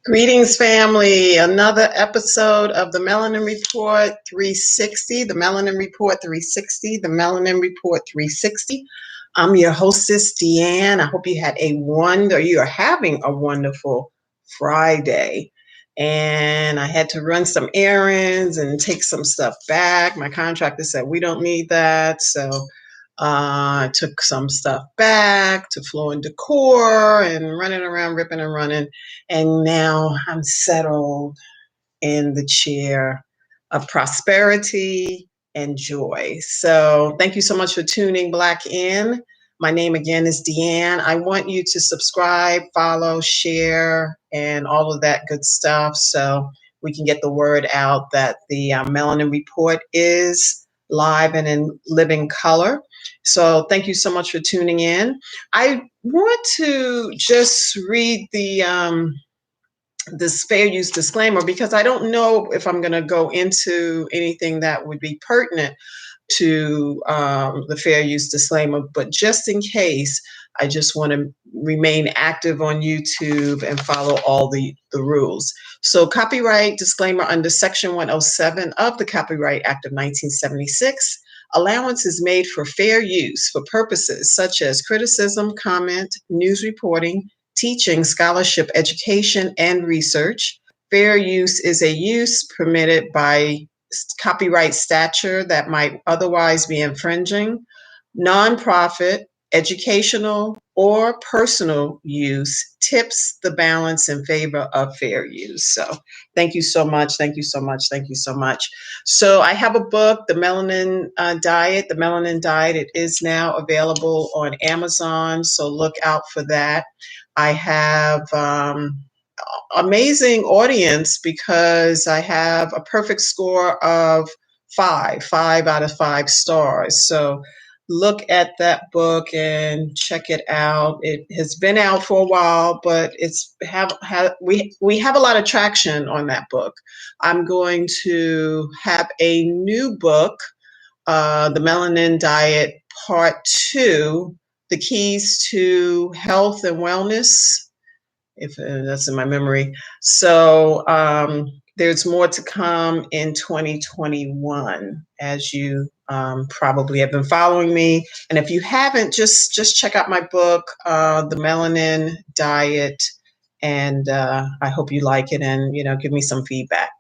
Greetings, family. Another episode of the Melanin Report 360, the Melanin Report 360, the Melanin Report 360. I'm your hostess, Deanne. I hope you are having a wonderful Friday. And I had to run some errands and take some stuff back. My contractor said we don't need that. So I took some stuff back to Flow and Decor and running around, ripping and running. And now I'm settled in the chair of prosperity and joy. So thank you so much for tuning Black in. My name again is Deanne. I want you to subscribe, follow, share, and all of that good stuff so we can get the word out that the Melanin Report is live and in living color. So thank you so much for tuning in. I want to just read this fair use disclaimer because I don't know if I'm going to go into anything that would be pertinent to the fair use disclaimer, but just in case, I just want to remain active on YouTube and follow all the rules. So copyright disclaimer under Section 107 of the Copyright Act of 1976, allowance is made for fair use for purposes such as criticism, comment, news reporting, teaching, scholarship, education, and research. Fair use is a use permitted by copyright statute that might otherwise be infringing. Nonprofit, educational, or personal use tips the balance in favor of fair use. So thank you so much. Thank you so much. Thank you so much. So I have a book, The Melanin Diet. The Melanin Diet, it is now available on Amazon. So look out for that. I have amazing audience because I have a perfect score of five out of 5 stars. So look at that book and check it out. It has been out for a while, but we have a lot of traction on that book. I'm going to have a new book, The Melanin Diet Part 2, The Keys to Health and Wellness, if that's in my memory. So there's more to come in 2021, as you probably have been following me. And if you haven't, just check out my book, The Melanin Diet, and I hope you like it and give me some feedback.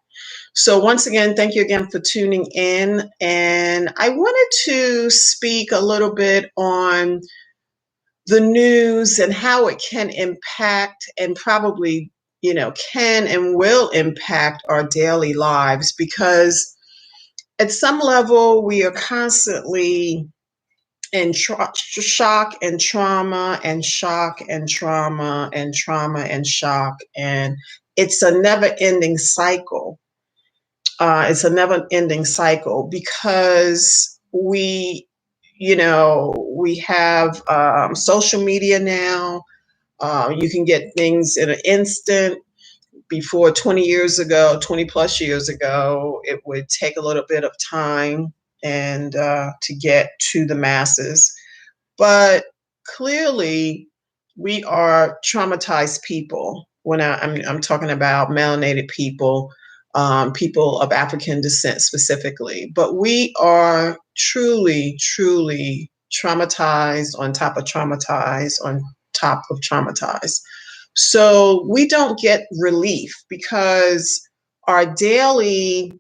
So once again, thank you again for tuning in. And I wanted to speak a little bit on the news and how it can impact and probably, can and will impact our daily lives, because at some level we are constantly in shock and trauma and shock and trauma and trauma and shock. And it's a never ending cycle. It's a never ending cycle because we have social media now. You can get things in an instant. Before 20 plus years ago, it would take a little bit of time and to get to the masses. But clearly, we are traumatized people. When I'm talking about melanated people, people of African descent specifically, but we are truly, truly traumatized on top of traumatized on top of traumatized. So we don't get relief because our daily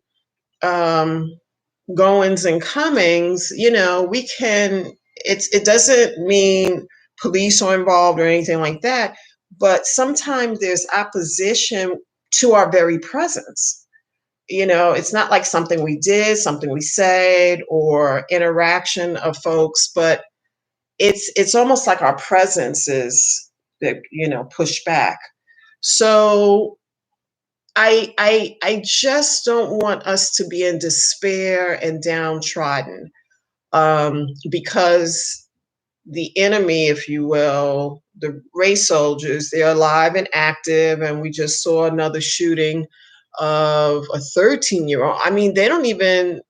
goings and comings, it doesn't mean police are involved or anything like that, but sometimes there's opposition to our very presence. It's not like something we did, something we said, or interaction of folks, but it's almost like our presence is, pushed back. So I just don't want us to be in despair and downtrodden, because the enemy, if you will, the race soldiers, they're alive and active, and we just saw another shooting of a 13-year-old. I mean, they don't even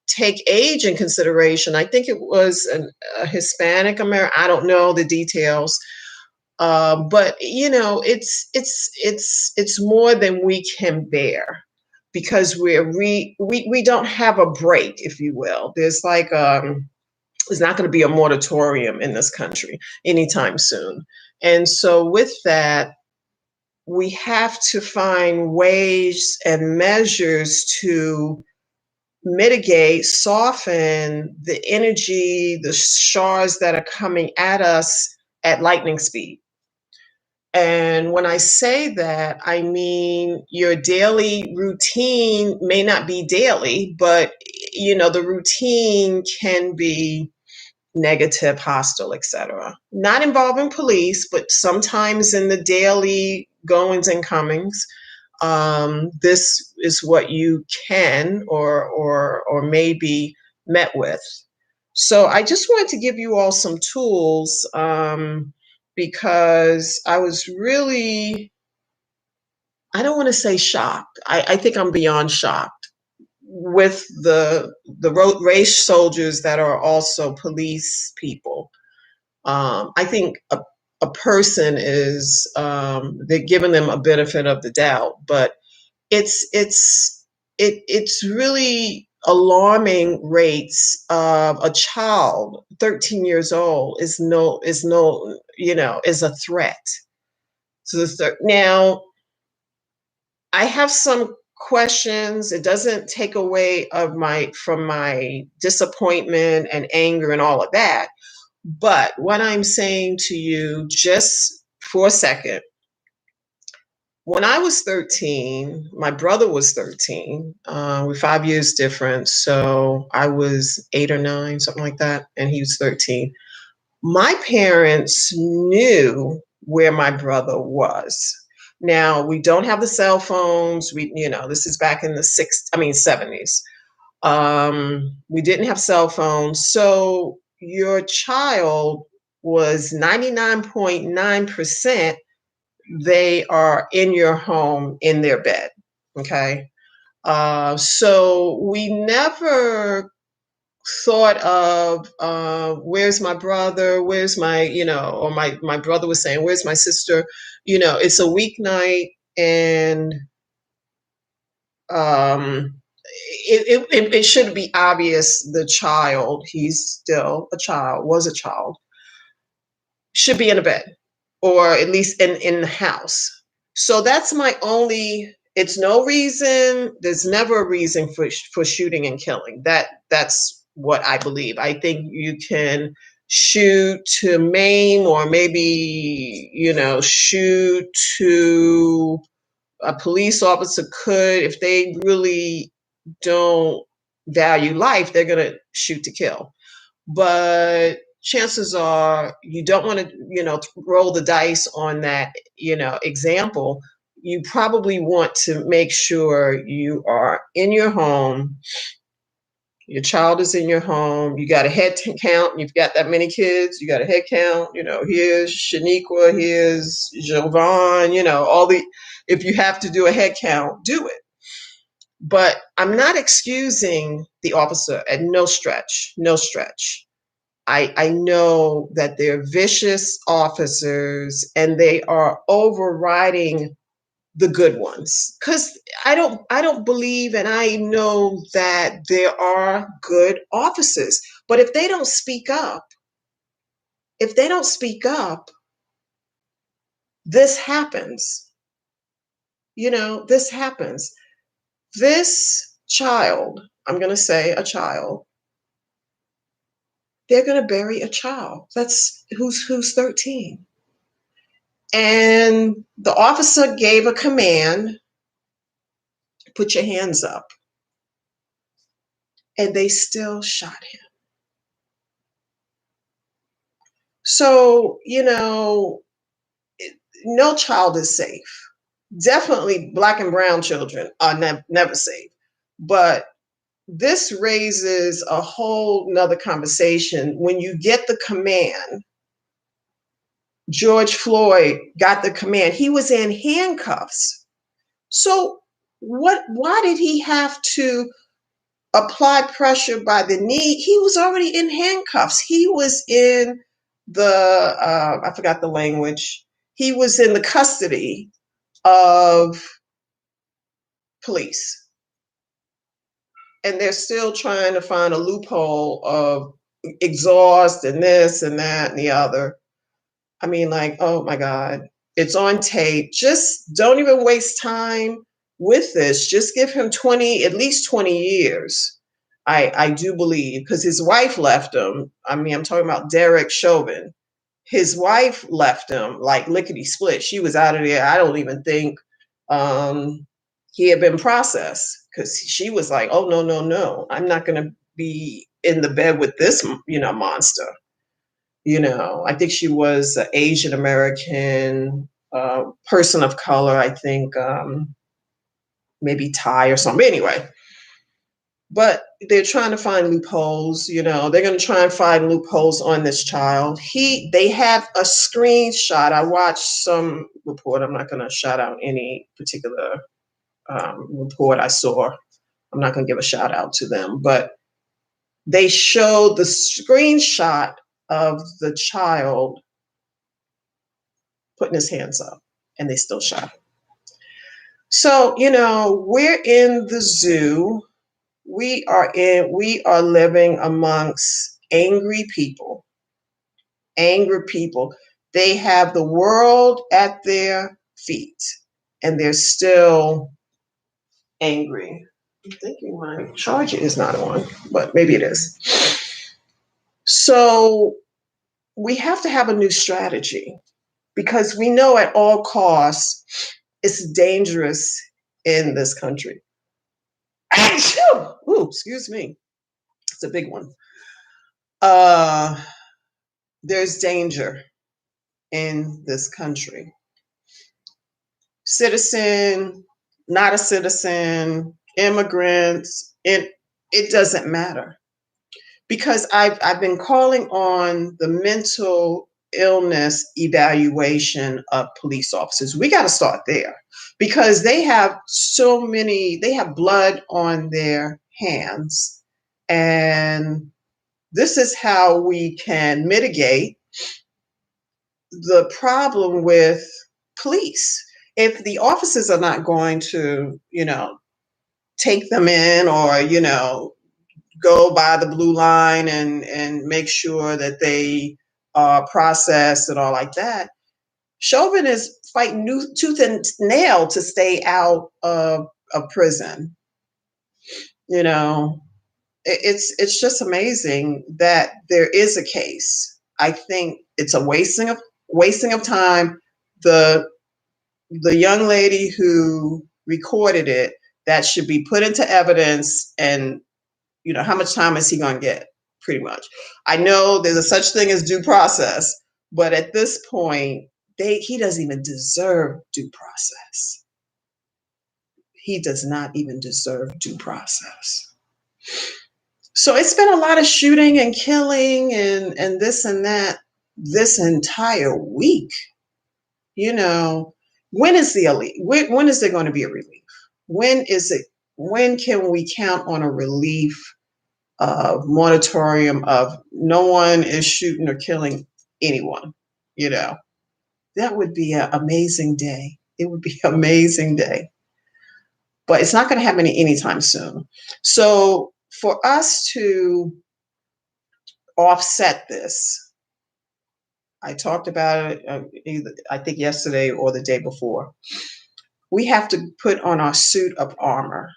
take age in consideration. I think it was a Hispanic American. I don't know the details, But it's more than we can bear, because we don't have a break, if you will. There's not going to be a moratorium in this country anytime soon. And so with that, we have to find ways and measures to mitigate, soften the energy, the shards that are coming at us at lightning speed. And when I say that, I mean your daily routine may not be daily, but the routine can be negative, hostile, etc. Not involving police, but sometimes in the daily goings and comings, this is what you can or may be met with. So I just wanted to give you all some tools, because I was really, I don't want to say shocked. I think I'm beyond shocked with the road race soldiers that are also police people. I think a person is, they're giving them a benefit of the doubt, but it's really alarming rates of a child 13 years old is a threat. Now I have some questions. It doesn't take away from my disappointment and anger and all of that. But what I'm saying to you, just for a second, when I was 13, my brother was 13. We're 5 years difference. So I was 8 or 9, something like that, and he was 13. My parents knew where my brother was. Now, we don't have the cell phones. This is back in the 70s. We didn't have cell phones. So your child was 99.9%, they are in your home in their bed. Okay. So we never thought of, where's my brother, where's my, or my brother was saying, where's my sister. It's a weeknight, and it should be obvious the child, he's still a child, was a child, should be in a bed, or at least in the house. So that's my only, it's no reason, there's never a reason for shooting and killing. That's what I believe. I think you can shoot to maim, or maybe, shoot to, a police officer could, if they really don't value life, they're going to shoot to kill. But chances are you don't want to, roll the dice on that, example. You probably want to make sure you are in your home. Your child is in your home. You got a head count. You've got that many kids. You got a head count. Here's Shaniqua. Here's Jovan. If you have to do a head count, do it. But I'm not excusing the officer at no stretch. No stretch. I know that they're vicious officers, and they are overriding the good ones, because I don't believe, and I know that there are good officers, but if they don't speak up, this happens. This happens. This child, I'm going to say a child, they're going to bury a child that's who's 13. And the officer gave a command, put your hands up. And they still shot him. So, no child is safe. Definitely Black and brown children are never safe. But this raises a whole nother conversation. When you get the command, George Floyd got the command. He was in handcuffs. So why did he have to apply pressure by the knee? He was already in handcuffs. He was in the, I forgot the language. he was in the custody of police, and they're still trying to find a loophole of exhaust and this and that and the other. I mean, like, oh my God, it's on tape. Just don't even waste time with this. Just give him 20, at least 20 years. I do believe, because his wife left him. I mean, I'm talking about Derek Chauvin. His wife left him like lickety split. She was out of there. I don't even think um, he had been processed, because she was like, oh, no, no, no. I'm not going to be in the bed with this, monster. I think she was an Asian American person of color, I think, maybe Thai or something. Anyway, but they're trying to find loopholes. They're going to try and find loopholes on this child. They have a screenshot. I watched some report. I'm not going to shout out any particular report I saw. I'm not going to give a shout out to them, but they showed the screenshot of the child putting his hands up, and they still shot him. So, we're in the zoo. We are living amongst angry people. Angry people. They have the world at their feet, and they're still angry. I'm thinking my charger is not on, but maybe it is. So we have to have a new strategy, because we know at all costs it's dangerous in this country. Ooh, excuse me. It's a big one. There's danger in this country. Citizen, not a citizen, immigrants, it doesn't matter. Because I've been calling on the mental illness evaluation of police officers. We got to start there, because they have blood on their hands. And this is how we can mitigate the problem with police. If the officers are not going to, take them in, or, go by the blue line and make sure that they are processed and all like that, Chauvin is fighting tooth and nail to stay out of prison. It's just amazing that there is a case. I think it's a wasting of time. The young lady who recorded it, that should be put into evidence, and how much time is he going to get? Pretty much. I know there's a such thing as due process, but at this point, he doesn't even deserve due process. He does not even deserve due process. So it's been a lot of shooting and killing and this and that this entire week. When is the elite? When is there going to be a relief? When is it? When can we count on a relief of moratorium of no one is shooting or killing anyone? That would be an amazing day. It would be an amazing day. But it's not going to happen anytime soon. So for us to offset this, I talked about it either, I think yesterday or the day before. We have to put on our suit of armor.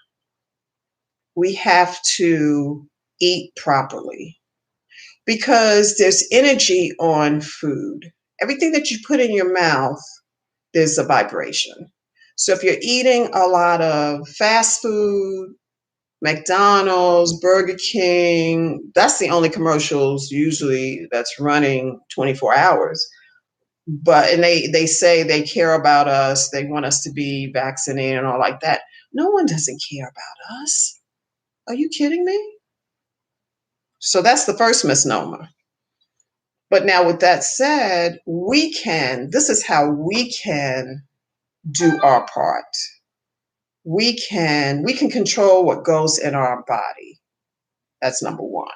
We have to eat properly, because there's energy on food. Everything that you put in your mouth, there's a vibration. So if you're eating a lot of fast food, McDonald's, Burger King, that's the only commercials usually that's running 24 hours. And they say they care about us, they want us to be vaccinated and all like that. No one doesn't care about us. Are you kidding me? So that's the first misnomer. But now, with that said, this is how we can do our part. We can control what goes in our body. That's number one.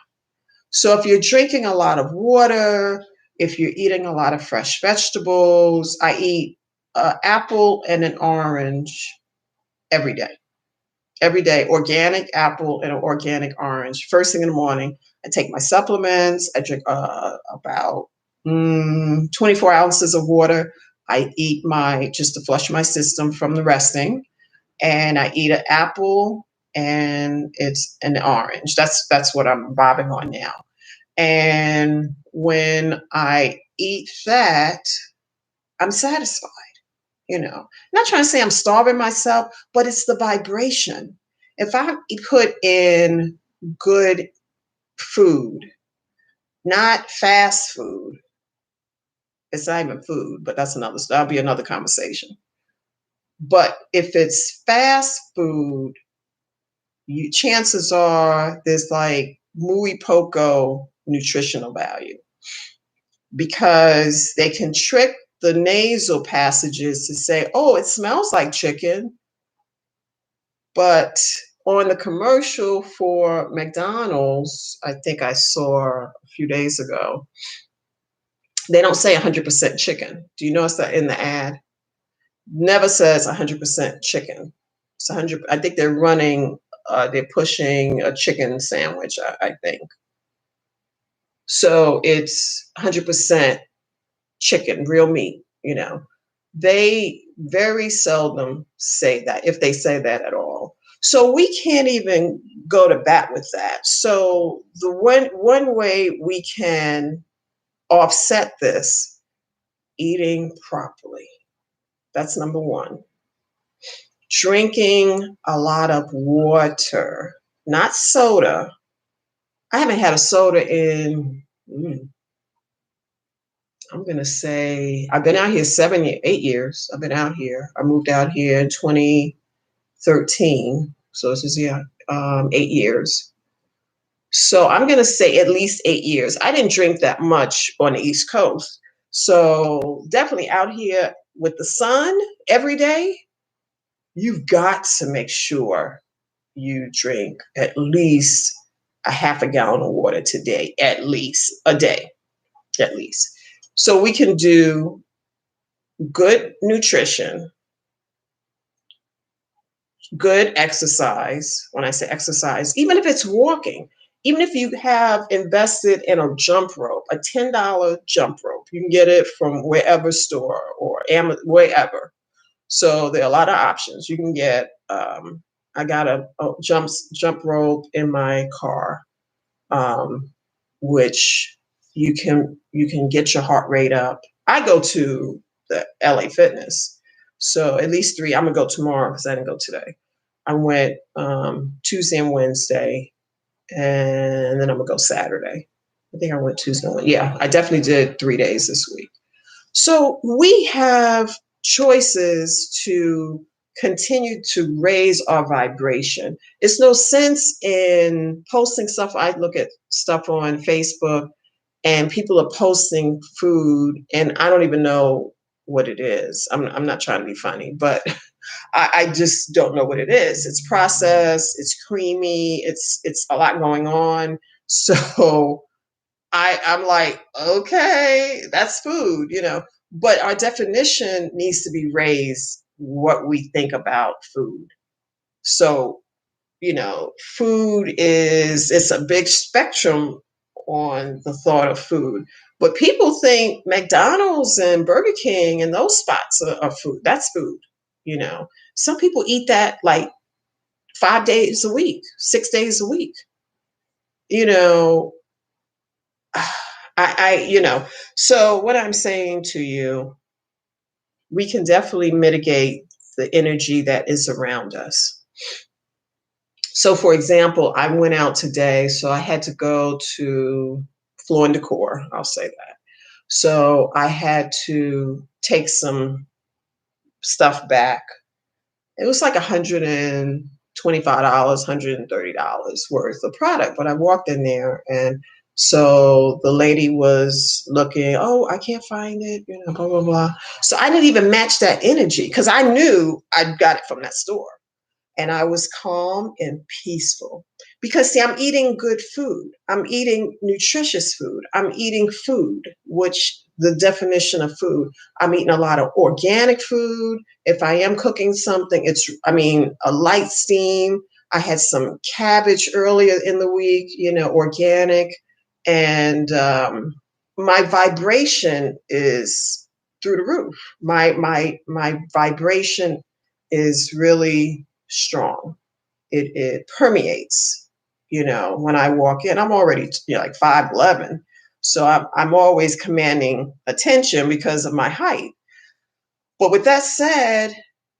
So if you're drinking a lot of water, If you're eating a lot of fresh vegetables, I eat an apple and an orange every day. Every day, organic apple and an organic orange. First thing in the morning, I take my supplements. I drink about 24 ounces of water. I eat just to flush my system from the resting, and I eat an apple and it's an orange. That's what I'm bobbing on now. And when I eat that, I'm satisfied. Not trying to say I'm starving myself, but it's the vibration. If I put in good food, not fast food, it's not even food, but that'll be another conversation. But if it's fast food, chances are there's like muy poco nutritional value, because they can trick the nasal passages to say, oh, it smells like chicken. But on the commercial for McDonald's, I think I saw a few days ago, they don't say 100% chicken. Do you notice that in the ad? Never says 100% chicken. It's 100. I think they're pushing a chicken sandwich, I think. So it's 100% chicken, real meat. They very seldom say that, if they say that at all. So we can't even go to bat with that. So the one way we can offset this, eating properly. That's number one. Drinking a lot of water, not soda. I haven't had a soda in, I'm going to say, I've been out here 8 years. I've been out here. I moved out here in 2013. So this is, 8 years. So I'm going to say at least 8 years. I didn't drink that much on the East Coast. So definitely out here with the sun every day, you've got to make sure you drink at least a half a gallon of water today, at least a day, at least. So we can do good nutrition, good exercise. When I say exercise, even if it's walking, even if you have invested in a jump rope, a $10 jump rope, you can get it from wherever store or Amazon, wherever. So there are a lot of options. You can get, I got a jump rope in my car, which you can get your heart rate up. I go to the LA Fitness, so at least 3. I'm gonna go tomorrow because I didn't go today. I went Tuesday and Wednesday, and then I'm gonna go Saturday. I think I went Tuesday. Yeah, I definitely did 3 days this week. So we have choices to continue to raise our vibration. It's no sense in posting stuff. I look at stuff on Facebook and people are posting food and I don't even know what it is. I'm not trying to be funny, but I just don't know what it is. It's processed, it's creamy, it's a lot going on. So I'm like, okay, that's food. But our definition needs to be raised what we think about food. So, food it's a big spectrum on the thought of food. But people think McDonald's and Burger King and those spots are food. That's food. You know, some people eat that like 5 days a week, 6 days a week. You know, so what I'm saying to you, we can definitely mitigate the energy that is around us. So, for example, I went out today, so I had to go to Floor & Decor, I'll say that. So I had to take some stuff back. It was like $125, $130 worth of product, but I walked in there and so the lady was looking, oh, I can't find it, blah, blah, blah. So I didn't even match that energy because I knew I got it from that store. And I was calm and peaceful. Because see, I'm eating good food. I'm eating nutritious food. I'm eating food, which the definition of food, I'm eating a lot of organic food. If I am cooking something, a light steam. I had some cabbage earlier in the week, organic. And my vibration is through the roof. My vibration is really strong. It permeates. When I walk in, I'm already like 5'11", so I'm always commanding attention because of my height. But with that said,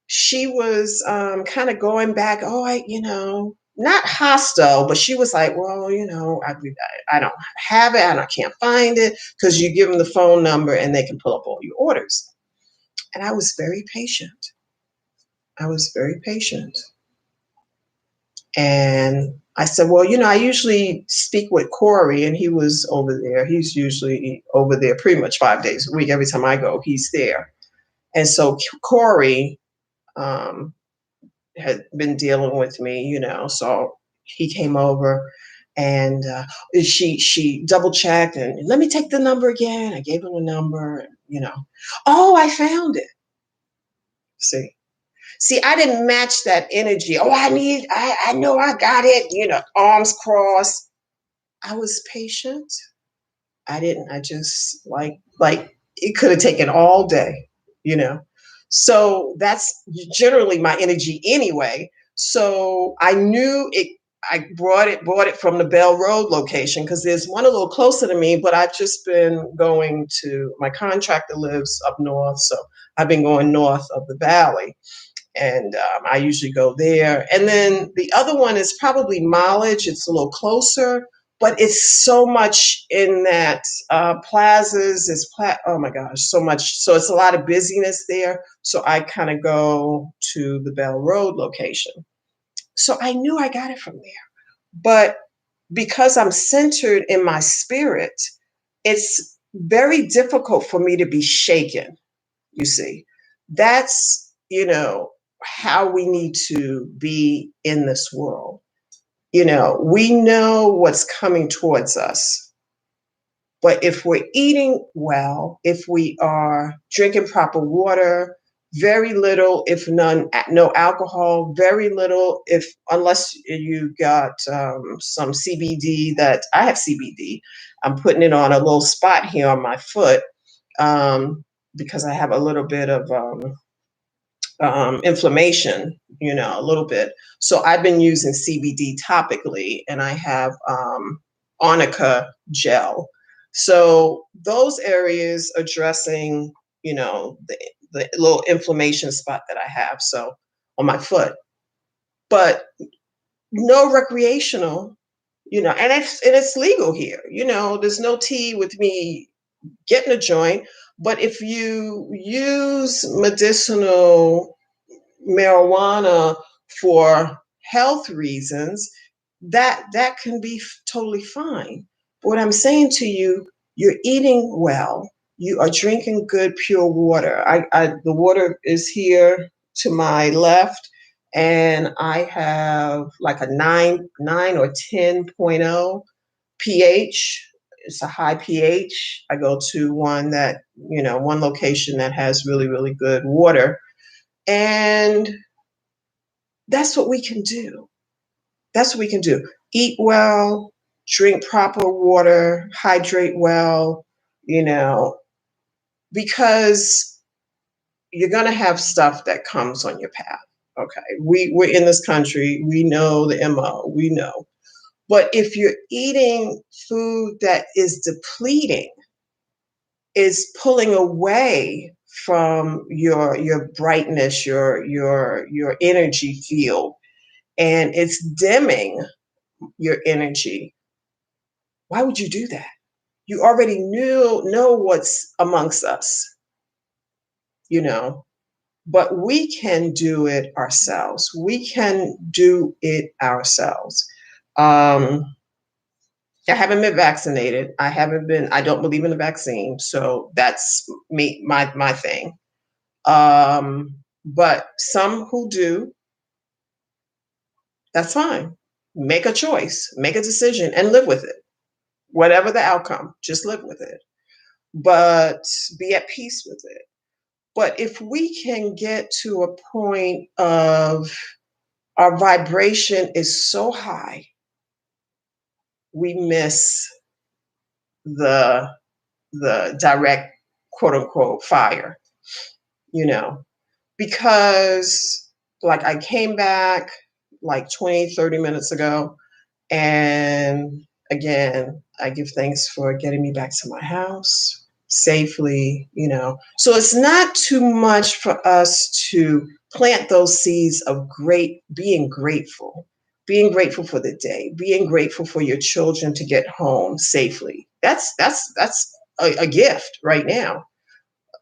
she was kind of going back. Oh, not hostile, but she was like, well, I don't have it, and I can't find it, because you give them the phone number and they can pull up all your orders. And I was very patient. I was very patient. And I said, well, I usually speak with Corey, and he was over there. He's usually over there pretty much 5 days a week. Every time I go, he's there. And so Corey had been dealing with me, so he came over, and she double checked and let me take the number again. I gave him the number, oh, I found it. See, I didn't match that energy. Oh, I know I got it, arms crossed. I was patient. I just like it could have taken all day, you know. So that's generally my energy anyway. So I knew it. I bought it from the Bell Road location, because there's one a little closer to me, but I've just been going to, my contractor lives up north, so I've been going north of the valley, and I usually go there. And then the other one is probably Mileage. It's a little closer, but it's so much in that plazas. Oh my gosh, so much. So it's a lot of busyness there. So I kind of go to the Bell Road location. So I knew I got it from there. But because I'm centered in my spirit, it's very difficult for me to be shaken, you see. That's, how we need to be in this world. We know what's coming towards us. But if we're eating well, if we are drinking proper water, very little, if none, no alcohol, very little, unless you got some CBD, that I have CBD. I'm putting it on a little spot here on my foot, because I have a little bit of inflammation, a little bit. So I've been using CBD topically, and I have Arnica gel. So those areas addressing, the little inflammation spot that I have, so on my foot. But no recreational, and it's legal here. There's no tea with me getting a joint. But if you use medicinal marijuana for health reasons, that can be totally fine. But what I'm saying to you, you're eating well, you are drinking good pure water. The water is here to my left, and I have like a 9 or 10.0 pH. It's a high pH. I go to one location that has really, really good water. And that's what we can do. That's what we can do. Eat well, drink proper water, hydrate well, because you're going to have stuff that comes on your path. Okay. We're in this country. We know the MO. We know. But if you're eating food that is depleting, is pulling away from your brightness, your energy field, and it's dimming your energy, why would you do that? You already know what's amongst us, you know, but we can do it ourselves. We can do it ourselves. I haven't been vaccinated. I don't believe in the vaccine. So that's my thing. But some who do, that's fine. make a choice, make a decision, and live with it. Whatever the outcome, just live with it, but be at peace with it. But if we can get to a point of our vibration is so high, we miss the direct quote unquote fire, you know, because like I came back like 20, 30 minutes ago, and again, I give thanks for getting me back to my house safely, you know. So it's not too much for us to plant those seeds of being grateful for the day, being grateful for your children to get home safely. That's a gift right now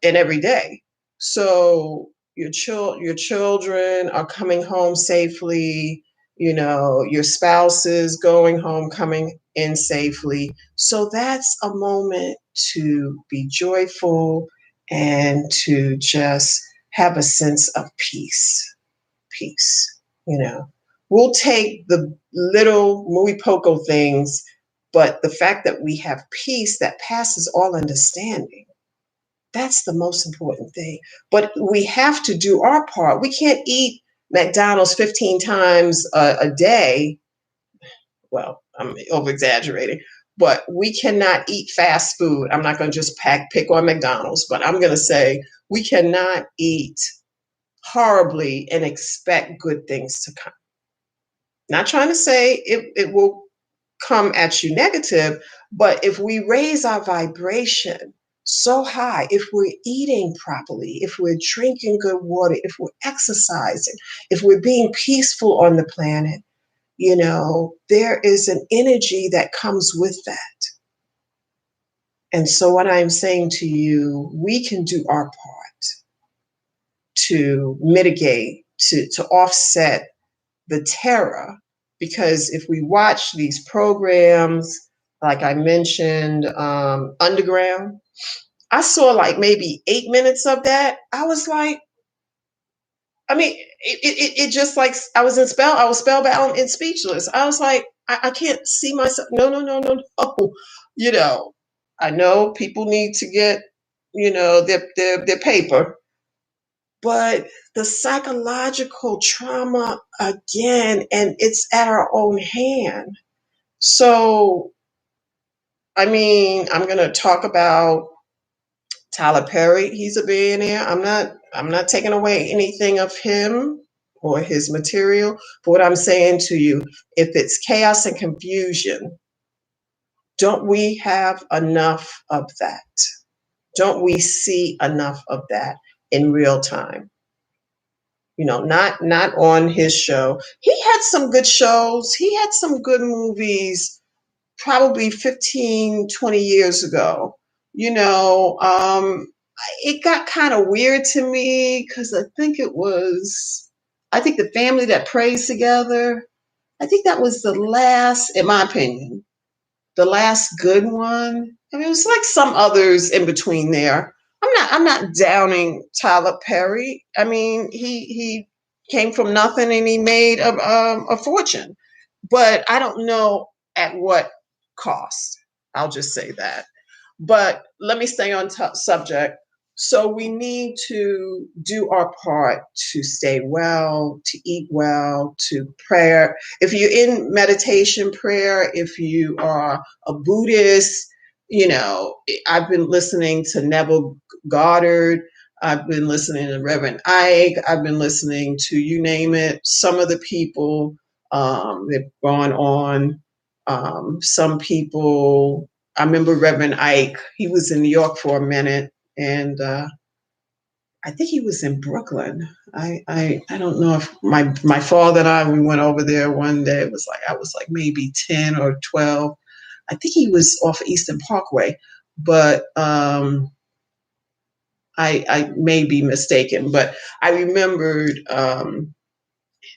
and every day. So your children are coming home safely, you know, your spouse is going home, coming in safely. So that's a moment to be joyful and to just have a sense of peace, you know. We'll take the little muy poco things, but the fact that we have peace that passes all understanding, that's the most important thing. But we have to do our part. We can't eat McDonald's 15 times a day. Well, I'm over exaggerating, but we cannot eat fast food. I'm not going to just pick on McDonald's, but I'm going to say we cannot eat horribly and expect good things to come. Not trying to say it will come at you negative, but if we raise our vibration so high, if we're eating properly, if we're drinking good water, if we're exercising, if we're being peaceful on the planet, you know, there is an energy that comes with that. And so, what I'm saying to you, we can do our part to mitigate, to offset the terror, because if we watch these programs, like I mentioned, Underground, I saw like maybe 8 minutes of that. I was like, I mean, it just like I was spellbound and speechless. I was like, I can't see myself. No, no, no, no, no. You know, I know people need to get, you know, their paper, but the psychological trauma again, and it's at our own hand. So, I mean, I'm going to talk about Tyler Perry. He's a billionaire. I'm not taking away anything of him or his material. But what I'm saying to you, if it's chaos and confusion, don't we have enough of that? Don't we see enough of that in real time? You know, not on his show. He had some good shows. He had some good movies probably 15, 20 years ago. You know, it got kind of weird to me because I think the family that prays together, I think that was the last, in my opinion, the last good one. I mean, it was like some others in between there. I'm not downing Tyler Perry. I mean, he came from nothing and he made a fortune, but I don't know at what cost. I'll just say that. But let me stay on subject. So we need to do our part to stay well, to eat well, to prayer. If you're in meditation prayer, if you are a Buddhist, you know, I've been listening to Neville Goddard. I've been listening to Reverend Ike. I've been listening to, you name it, some of the people they've gone on. Some people, I remember Reverend Ike, he was in New York for a minute, and I think he was in Brooklyn. I don't know if my father and I, we went over there one day. It was like I was like maybe 10 or 12. I think he was off Eastern Parkway, but I may be mistaken. But I remembered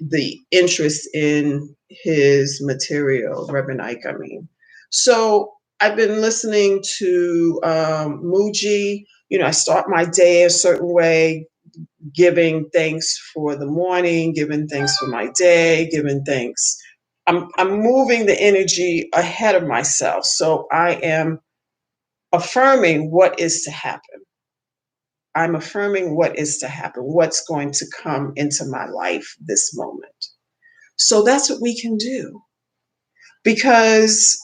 the interest in his material, Reverend Ike, I mean. So I've been listening to Muji. You know, I start my day a certain way, giving thanks for the morning, giving thanks for my day, giving thanks. I'm moving the energy ahead of myself. So I am affirming what is to happen. I'm affirming what is to happen, what's going to come into my life this moment. So that's what we can do, because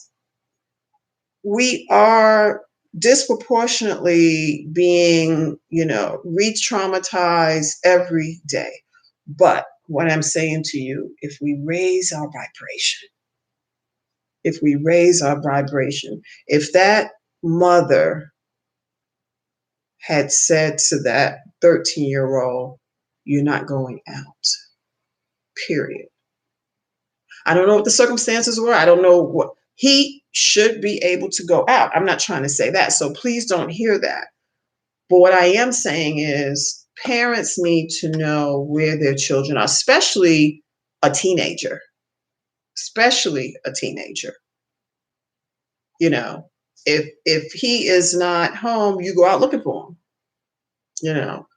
we are disproportionately being, re-traumatized every day. But what I'm saying to you, if we raise our vibration, if that mother had said to that 13-year-old, you're not going out, period. I don't know what the circumstances were. I don't know what he should be able to go out. I'm not trying to say that. So please don't hear that. But what I am saying is parents need to know where their children are, especially a teenager, especially a teenager. You know, if he is not home, you go out looking for him. You know,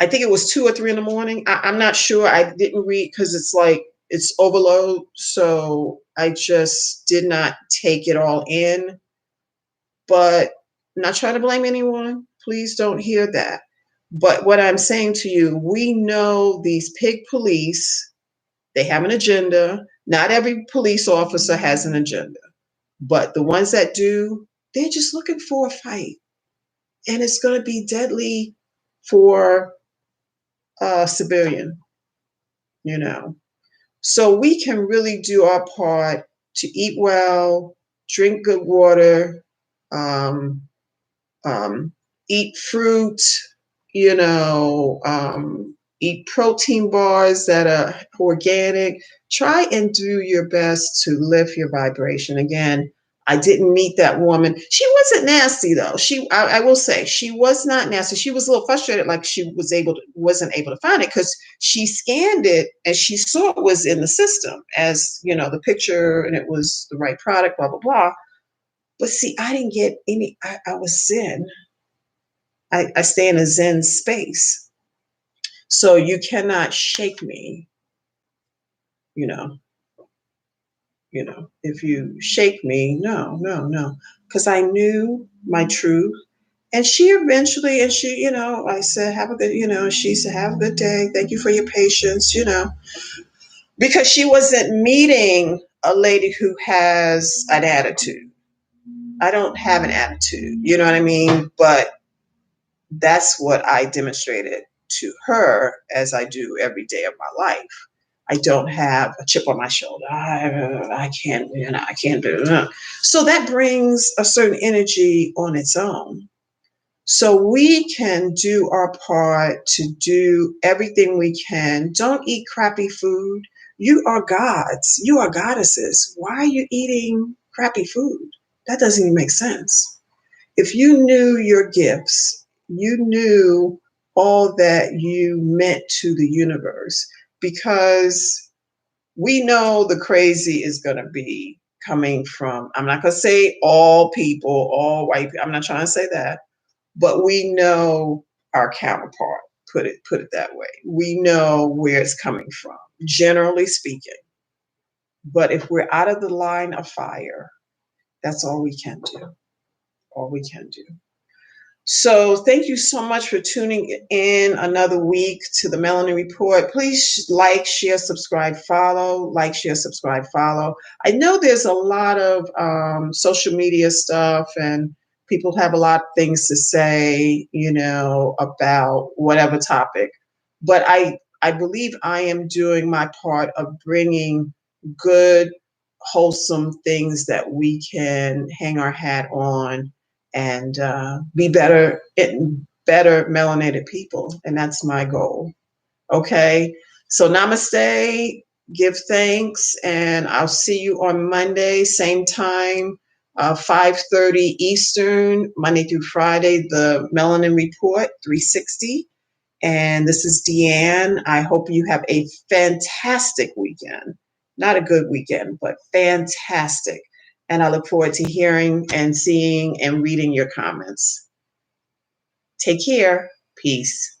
I think it was 2 or 3 in the morning. I'm not sure. I didn't read because it's like it's overload. So I just did not take it all in. But I'm not trying to blame anyone. Please don't hear that. But what I'm saying to you, we know these pig police, they have an agenda. Not every police officer has an agenda, but the ones that do, they're just looking for a fight. And it's going to be deadly for a civilian, you know. So we can really do our part to eat well, drink good water, um, um, eat fruit, you know, eat protein bars that are organic. Try and do your best to lift your vibration. Again, I didn't meet that woman. She wasn't nasty though. I will say, she was not nasty. She was a little frustrated, like she wasn't able to find it because she scanned it and she saw it was in the system as the picture and it was the right product, blah blah blah. But see, I didn't get any. I was Zen. I stay in a Zen space. So you cannot shake me, you know, if you shake me, no, no, no. Because I knew my truth. And she eventually, I said, have a good, she said, have a good day. Thank you for your patience, because she wasn't meeting a lady who has an attitude. I don't have an attitude, you know what I mean? But that's what I demonstrated to her as I do every day of my life. I don't have a chip on my shoulder. I can't, I can't do it. So that brings a certain energy on its own. So we can do our part to do everything we can. Don't eat crappy food. You are gods. You are goddesses. Why are you eating crappy food? That doesn't even make sense. If you knew your gifts, you knew all that you meant to the universe, because we know the crazy is going to be coming from, I'm not going to say all people, all white people. I'm not trying to say that, but we know our counterpart, put it that way. We know where it's coming from, generally speaking. But if we're out of the line of fire, that's all we can do. All we can do. So thank you so much for tuning in another week to the Melanin Report. Please like, share, subscribe, follow. Like, share, subscribe, follow. I know there's a lot of social media stuff and people have a lot of things to say, about whatever topic. But I believe I am doing my part of bringing good, wholesome things that we can hang our hat on and be better melanated people. And that's my goal. Okay. So namaste, give thanks, and I'll see you on Monday, same time, 5:30 Eastern, Monday through Friday, the Melanin Report 360. And this is Deanne. I hope you have a fantastic weekend. Not a good weekend, but fantastic. And I look forward to hearing and seeing and reading your comments. Take care. Peace.